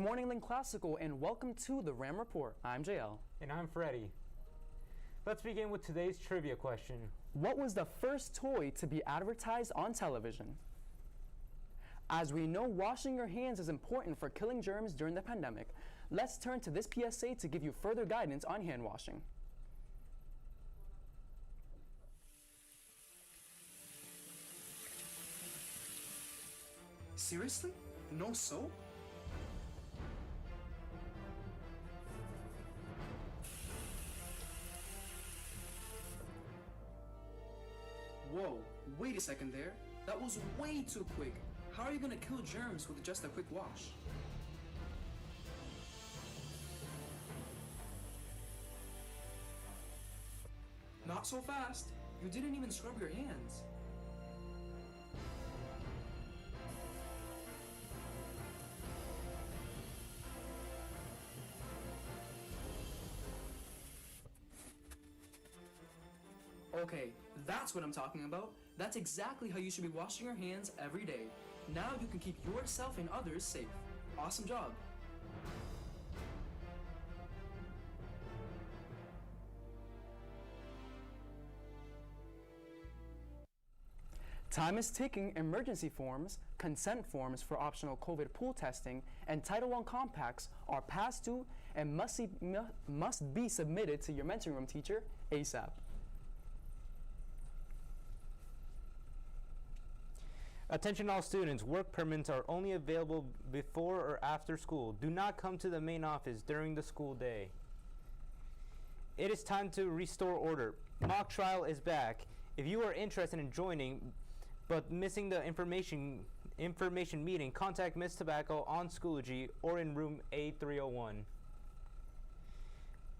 morning, Lynn Classical, and welcome to the RAM Report. I'm JL. And I'm Freddie. Let's begin with today's trivia question. What was the first toy to be advertised on television? As we know, washing your hands is important for killing germs during the pandemic. Let's turn to this PSA to give you further guidance on hand washing. Seriously? No soap? Whoa, wait a second there. That was way too quick. How are you gonna kill germs with just a quick wash? Not so fast. You didn't even scrub your hands. Okay, that's what I'm talking about. That's exactly how you should be washing your hands every day. Now you can keep yourself and others safe. Awesome job. Time is ticking. Emergency forms, consent forms for optional COVID pool testing, and Title I compacts are past due and must be submitted to your mentoring room teacher ASAP. Attention all students, work permits are only available before or after school. Do not come to the main office during the school day. It is time to restore order. Mock trial is back. If you are interested in joining but missing the information meeting, contact Ms. Tobacco on Schoology or in room A301.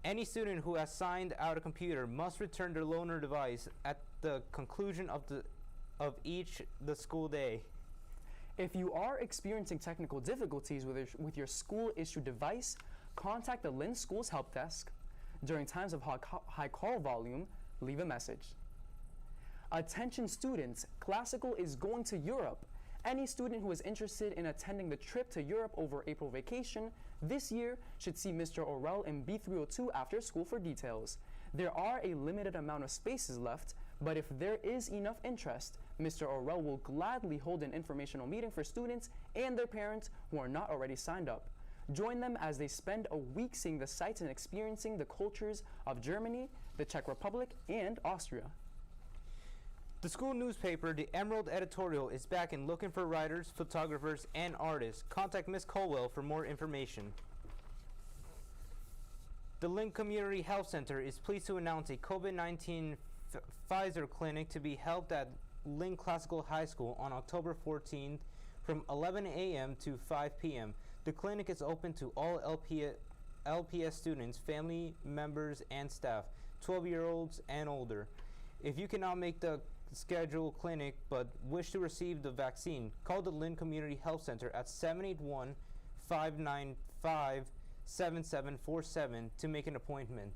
Any student who has signed out a computer must return their loaner device at the conclusion of the school day. If you are experiencing technical difficulties with your school-issued device, contact the Lynn School's help desk. During times of high call volume, leave a message. Attention students, Classical is going to Europe. Any student who is interested in attending the trip to Europe over April vacation this year should see Mr. Orrell in B302 after school for details. There are a limited amount of spaces left, but if there is enough interest, Mr. Orrell will gladly hold an informational meeting for students and their parents who are not already signed up. Join them as they spend a week seeing the sights and experiencing the cultures of Germany, the Czech Republic, and Austria. The school newspaper, The Emerald Editorial, is back and looking for writers, photographers, and artists. Contact Ms. Colwell for more information. The Lynn Community Health Center is pleased to announce a COVID-19 Pfizer clinic to be held at Lynn Classical High School on October 14th from 11 a.m. to 5 p.m. The clinic is open to all LPS students, family members, and staff, 12-year-olds and older. If you cannot make the scheduled clinic but wish to receive the vaccine, call the Lynn Community Health Center at 781-595-7747 to make an appointment.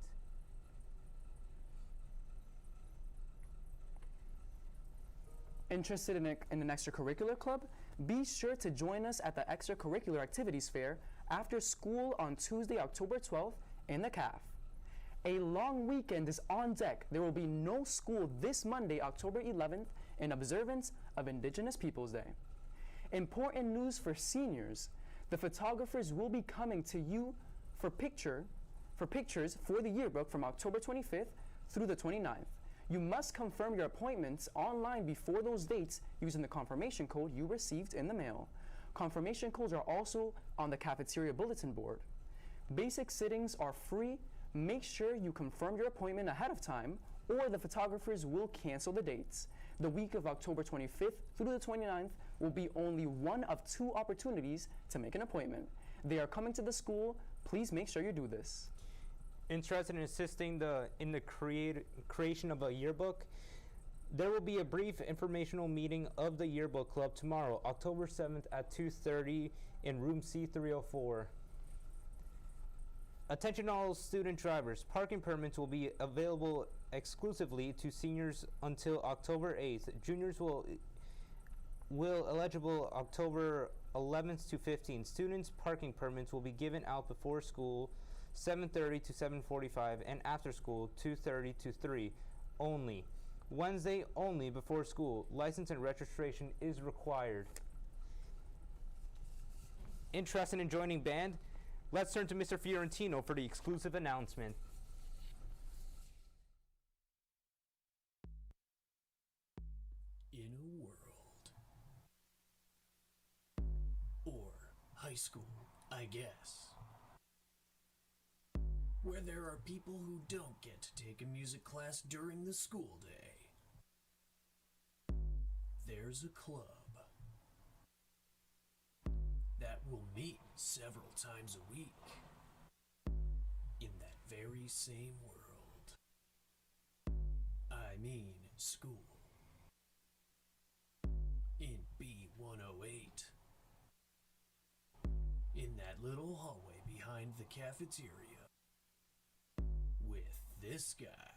Interested in an extracurricular club? Be sure to join us at the Extracurricular Activities Fair after school on Tuesday, October 12th in the CAF. A long weekend is on deck. There will be no school this Monday, October 11th, in observance of Indigenous Peoples Day. Important news for seniors. The photographers will be coming to you for pictures for the yearbook from October 25th through the 29th. You must confirm your appointments online before those dates using the confirmation code you received in the mail. Confirmation codes are also on the cafeteria bulletin board. Basic sittings are free. Make sure you confirm your appointment ahead of time or the photographers will cancel the dates. The week of October 25th through the 29th will be only one of 2 opportunities to make an appointment. They are coming to the school. Please make sure you do this. Interested in assisting in the creation of a yearbook? There will be a brief informational meeting of the yearbook club tomorrow, October 7th at 2:30 in room C304. Attention all student drivers, parking permits will be available exclusively to seniors until October 8th. Juniors will eligible October 11th to 15th. Students' parking permits will be given out before school 7:30 to 7:45 and after school 2:30 to 3 only. Wednesday only before school. License and registration is required. Interested in joining band? Let's turn to Mr. Fiorentino for the exclusive announcement. In a world, or high school, I guess, where there are people who don't get to take a music class during the school day, there's a club that will meet several times a week in that very same world. I mean school. In B108. In that little hallway behind the cafeteria. With this guy.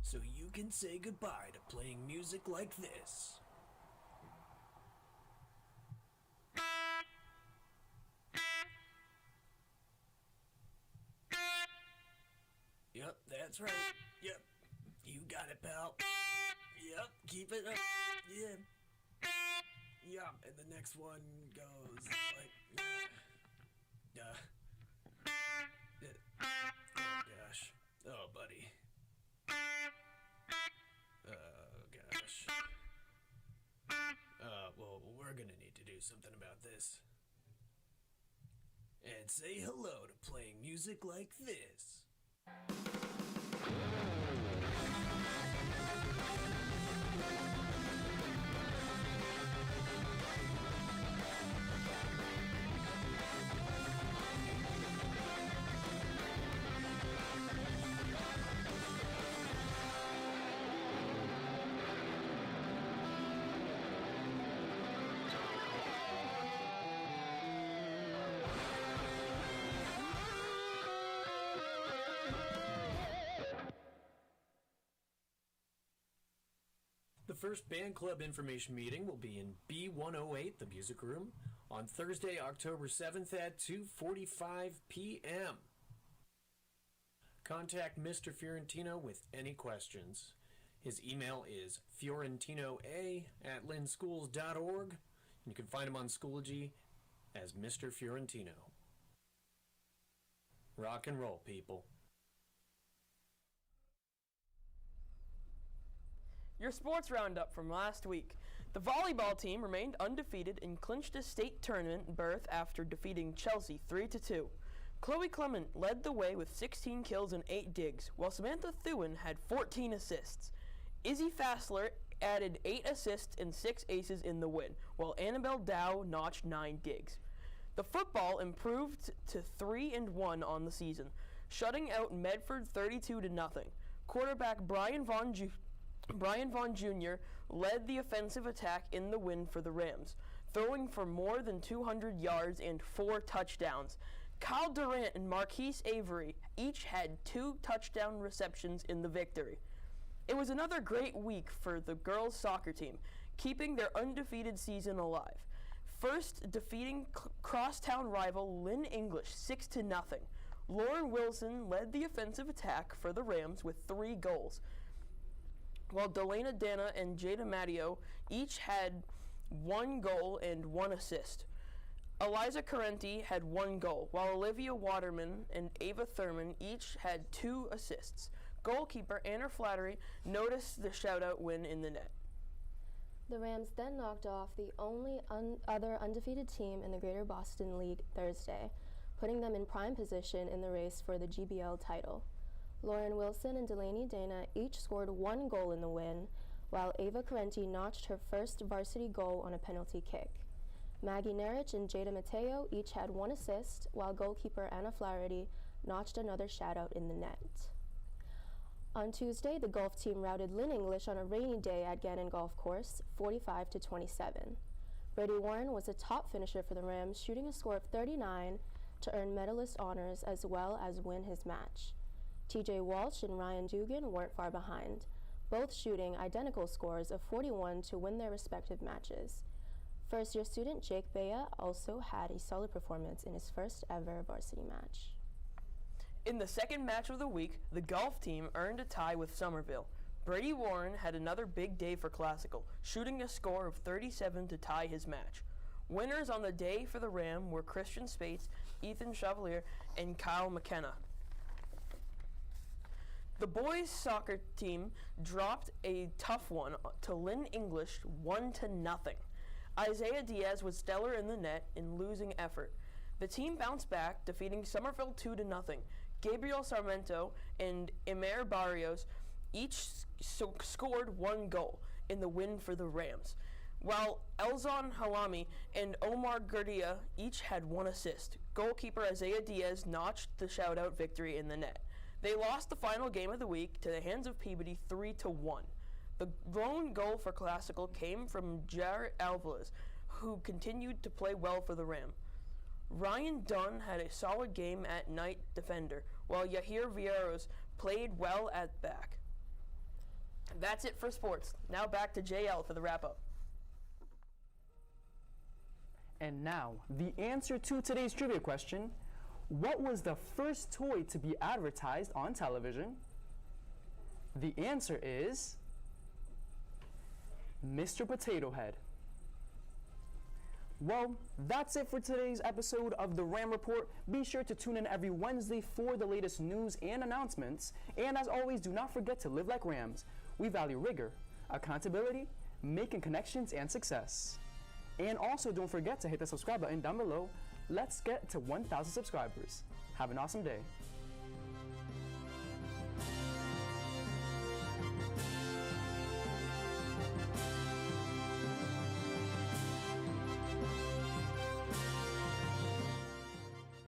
So you can say goodbye to playing music like this. Yep, that's right. Yep, you got it, pal. Yep, keep it up. Yeah. Yeah, and the next one goes like... oh, gosh. Oh, buddy. Oh, gosh. Well, we're gonna need to do something about this. And say hello to playing music like this. The first band club information meeting will be in B108, the music room, on Thursday, October 7th at 2:45 p.m. Contact Mr. Fiorentino with any questions. His email is fiorentinoa@lynnschools.org. You can find him on Schoology as Mr. Fiorentino. Rock and roll, people. Your sports roundup from last week. The volleyball team remained undefeated and clinched a state tournament berth after defeating Chelsea 3-2. Chloe Clement led the way with 16 kills and 8 digs, while Samantha Thuin had 14 assists. Izzy Fassler added 8 assists and 6 aces in the win, while Annabelle Dow notched 9 digs. The football improved to 3-1 on the season, shutting out Medford 32-0. Quarterback Brian Vaughn Jr. led the offensive attack in the win for the Rams, throwing for more than 200 yards and 4 touchdowns. Kyle Durant and Marquise Avery each had 2 touchdown receptions in the victory. It was another great week for the girls' soccer team, keeping their undefeated season alive. First, defeating crosstown rival Lynn English 6-0. Lauren Wilson led the offensive attack for the Rams with 3 goals, while Delana Dana and Jada Matteo each had 1 goal and 1 assist. Eliza Carenti had 1 goal, while Olivia Waterman and Ava Thurman each had 2 assists. Goalkeeper Anna Flattery noticed the shutout win in the net. The Rams then knocked off the only other undefeated team in the Greater Boston League Thursday, putting them in prime position in the race for the GBL title. Lauren Wilson and Delaney Dana each scored 1 goal in the win, while Ava Carenti notched her first varsity goal on a penalty kick. Maggie Nerich and Jada Mateo each had 1 assist, while goalkeeper Anna Flaherty notched another shutout in the net. On Tuesday, the golf team routed Lynn English on a rainy day at Gannon Golf Course, 45-27. Brady Warren was the top finisher for the Rams, shooting a score of 39 to earn medalist honors as well as win his match. TJ Walsh and Ryan Dugan weren't far behind. both shooting identical scores of 41 to win their respective matches. First-year student Jake Bea also had a solid performance in his first ever varsity match. In the second match of the week, the golf team earned a tie with Somerville. Brady Warren had another big day for Classical, shooting a score of 37 to tie his match. Winners on the day for the Ram were Christian Spates, Ethan Chevalier, and Kyle McKenna. The boys' soccer team dropped a tough one to Lynn English 1-0. Isaiah Diaz was stellar in the net in losing effort. The team bounced back, defeating Somerville 2-0. Gabriel Sarmento and Emer Barrios each scored one goal in the win for the Rams, while Elzon Halami and Omar Gurdia each had one assist. Goalkeeper Isaiah Diaz notched the shoutout victory in the net. They lost the final game of the week to the hands of Peabody 3-1. The lone goal for Classical came from Jarrett Alvarez, who continued to play well for the Ram. Ryan Dunn had a solid game at night defender, while Yahir Vieros played well at back. That's it for sports. Now back to JL for the wrap-up. And now, the answer to today's trivia question: what was the first toy to be advertised on television? The answer is Mr. Potato Head. Well, that's it for today's episode of the Ram Report. Be sure to tune in every Wednesday for the latest news and announcements. And as always, do not forget to live like Rams. We value rigor, accountability, making connections, and success. And also, don't forget to hit the subscribe button down below. Let's get to 1,000 subscribers. Have an awesome day.